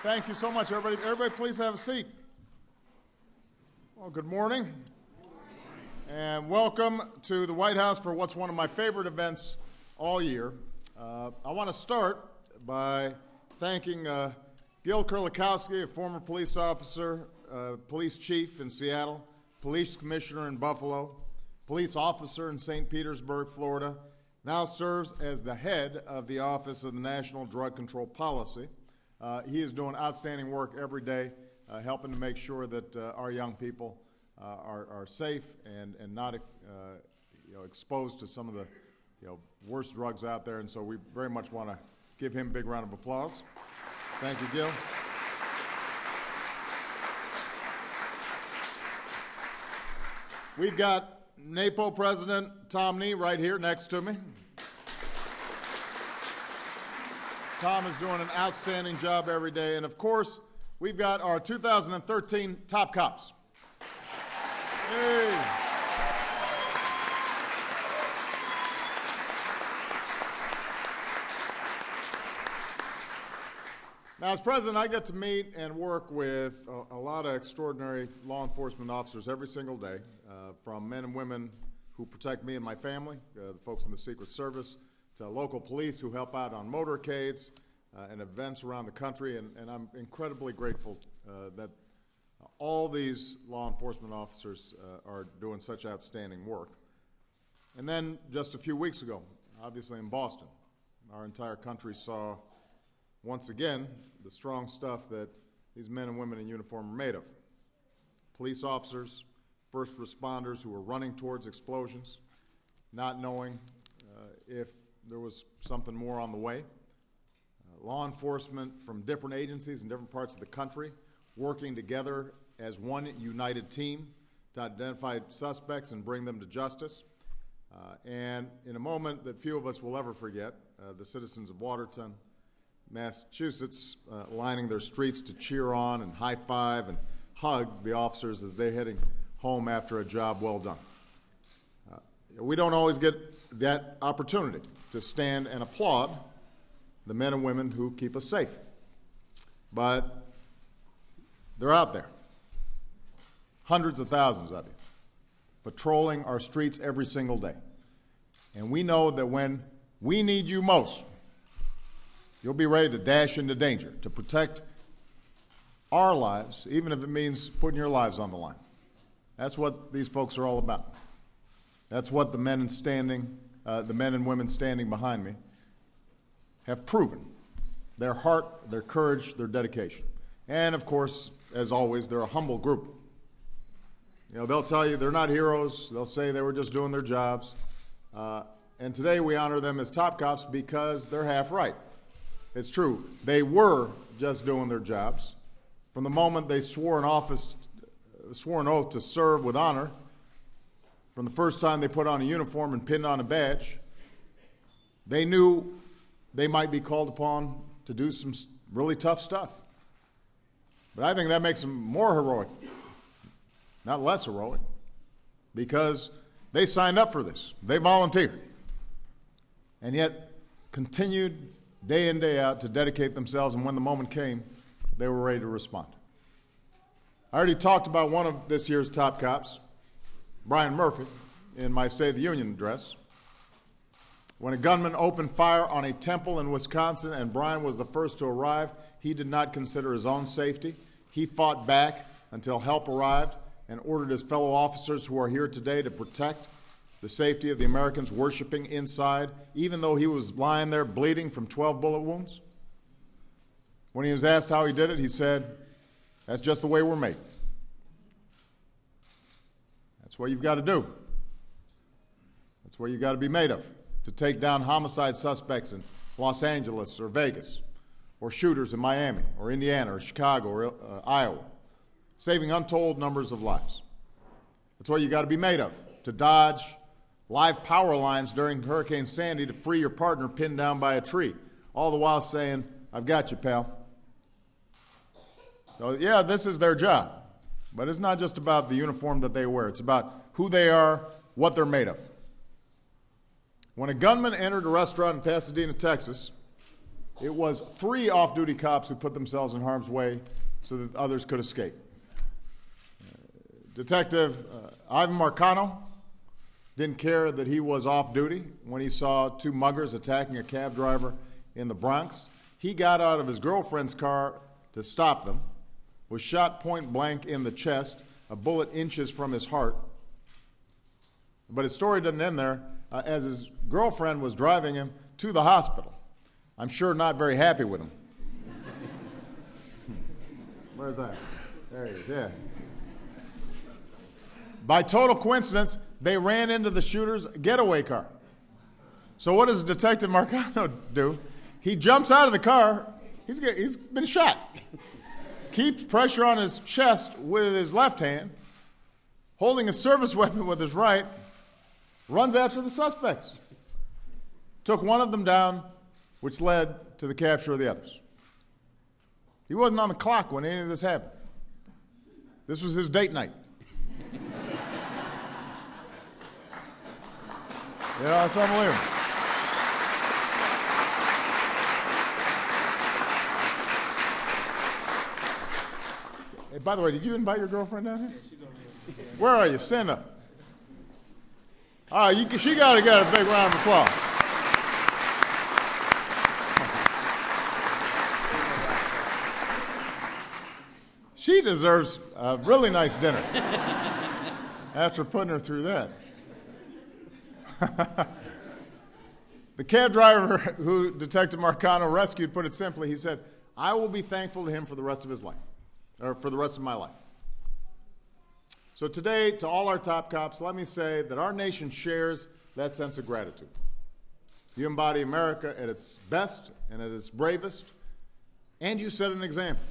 Thank you so much, everybody. Everybody, please have a seat. Well, good morning. And welcome to the White House for what's one of my favorite events all year. I want to start by thanking Gil Kurlikowski, a former police officer, police chief in Seattle, police commissioner in Buffalo, police officer in St. Petersburg, Florida, now serves as the head of the Office of the National Drug Control Policy. He is doing outstanding work every day, helping to make sure that our young people are safe and not exposed to some of the worst drugs out there. And so we very much want to give him a big round of applause. Thank you, Gil. We've got NAPO President Tom Nee right here next to me. Tom is doing an outstanding job every day. And of course, we've got our 2013 top cops. Hey. Now, as president, I get to meet and work with a lot of extraordinary law enforcement officers every single day, from men and women who protect me and my family, the folks in the Secret Service, to local police who help out on motorcades and events around the country, and I'm incredibly grateful that all these law enforcement officers are doing such outstanding work. And then just a few weeks ago, obviously in Boston, our entire country saw once again the strong stuff that these men and women in uniform are made of. Police officers, first responders who were running towards explosions, not knowing if there was something more on the way. Law enforcement from different agencies in different parts of the country working together as one united team to identify suspects and bring them to justice. And in a moment that few of us will ever forget, the citizens of Watertown, Massachusetts, lining their streets to cheer on and high-five and hug the officers as they're heading home after a job well done. We don't always get that opportunity to stand and applaud the men and women who keep us safe. But they're out there, hundreds of thousands of you, patrolling our streets every single day. And we know that when we need you most, you'll be ready to dash into danger to protect our lives, even if it means putting your lives on the line. That's what these folks are all about. That's what the men and women standing behind me have proven: their heart, their courage, their dedication. And of course, as always, they're a humble group. They'll tell you they're not heroes. They'll say they were just doing their jobs. And today we honor them as top cops because they're half right. It's true. They were just doing their jobs. From the moment they swore an oath to serve with honor, from the first time they put on a uniform and pinned on a badge, they knew they might be called upon to do some really tough stuff. But I think that makes them more heroic, not less heroic, because they signed up for this. They volunteered, and yet continued day in, day out to dedicate themselves, and when the moment came, they were ready to respond. I already talked about one of this year's top cops, Brian Murphy, in my State of the Union address. When a gunman opened fire on a temple in Wisconsin and Brian was the first to arrive, he did not consider his own safety. He fought back until help arrived and ordered his fellow officers who are here today to protect the safety of the Americans worshiping inside, even though he was lying there bleeding from 12 bullet wounds. When he was asked how he did it, he said, "That's just the way we're made. That's what you've got to do. That's what you've got to be made of, to take down homicide suspects in Los Angeles or Vegas, or shooters in Miami or Indiana or Chicago or Iowa, saving untold numbers of lives. That's what you got to be made of, to dodge live power lines during Hurricane Sandy to free your partner pinned down by a tree, all the while saying, 'I've got you, pal.'" So, yeah, this is their job, but it's not just about the uniform that they wear. It's about who they are, what they're made of. When a gunman entered a restaurant in Pasadena, Texas, It was 3 off-duty cops who put themselves in harm's way so that others could escape. Detective Ivan Marcano didn't care that he was off-duty when he saw 2 muggers attacking a cab driver in the Bronx. He got out of his girlfriend's car to stop them, was shot point blank in the chest, a bullet inches from his heart. But his story doesn't end there, as his girlfriend was driving him to the hospital. I'm sure not very happy with him. Where's that? There he is, yeah. By total coincidence, they ran into the shooter's getaway car. So what does Detective Marcano do? He jumps out of the car. He's been shot. Keeps pressure on his chest with his left hand, holding a service weapon with his right, runs after the suspects. Took one of them down, which led to the capture of the others. He wasn't on the clock when any of this happened. This was his date night. Yeah, it's unbelievable. Hey, by the way, did you invite your girlfriend down here? Yeah, she's over here. Where are you? Stand up. All right, she got to get a big round of applause. She deserves a really nice dinner after putting her through that. The cab driver who Detective Marcano rescued put it simply. He said, "I will be thankful to him for the rest of his life, or for the rest of my life." So today, to all our top cops, let me say that our nation shares that sense of gratitude. You embody America at its best and at its bravest, and you set an example.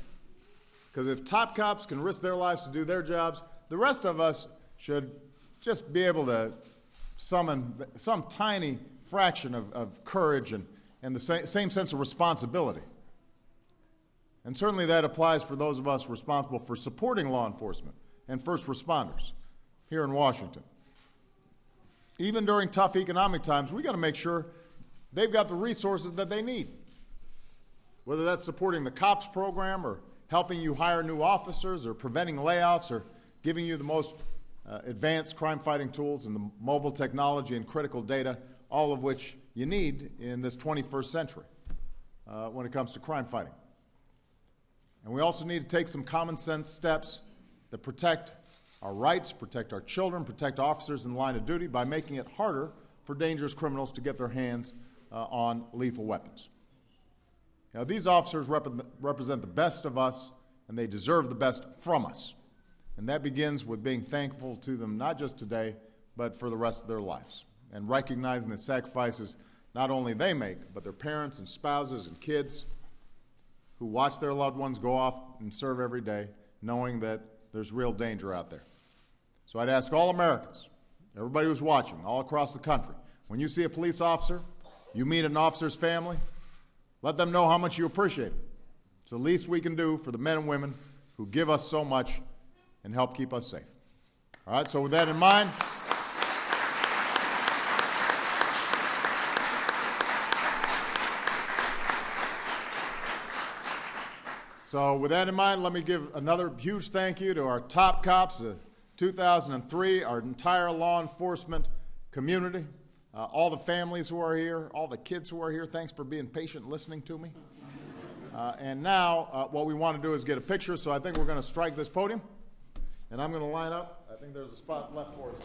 Because if top cops can risk their lives to do their jobs, the rest of us should just be able to summon some tiny fraction of courage and the same sense of responsibility. And certainly that applies for those of us responsible for supporting law enforcement and first responders here in Washington. Even during tough economic times, we got to make sure they've got the resources that they need. Whether that's supporting the COPS program or helping you hire new officers or preventing layoffs or giving you the most advanced crime-fighting tools and the mobile technology and critical data, all of which you need in this 21st century when it comes to crime fighting. And we also need to take some common sense steps that protect our rights, protect our children, protect officers in the line of duty by making it harder for dangerous criminals to get their hands on lethal weapons. Now, these officers represent the best of us, and they deserve the best from us. And that begins with being thankful to them, not just today, but for the rest of their lives, and recognizing the sacrifices not only they make, but their parents and spouses and kids who watch their loved ones go off and serve every day, knowing that there's real danger out there. So I'd ask all Americans, everybody who's watching, all across the country, when you see a police officer, you meet an officer's family, let them know how much you appreciate it. It's the least we can do for the men and women who give us so much and help keep us safe. All right, so with that in mind, let me give another huge thank you to our top cops of 2003, our entire law enforcement community, all the families who are here, all the kids who are here. Thanks for being patient and listening to me. And now what we want to do is get a picture, so I think we're going to strike this podium, and I'm going to line up. I think there's a spot left for us.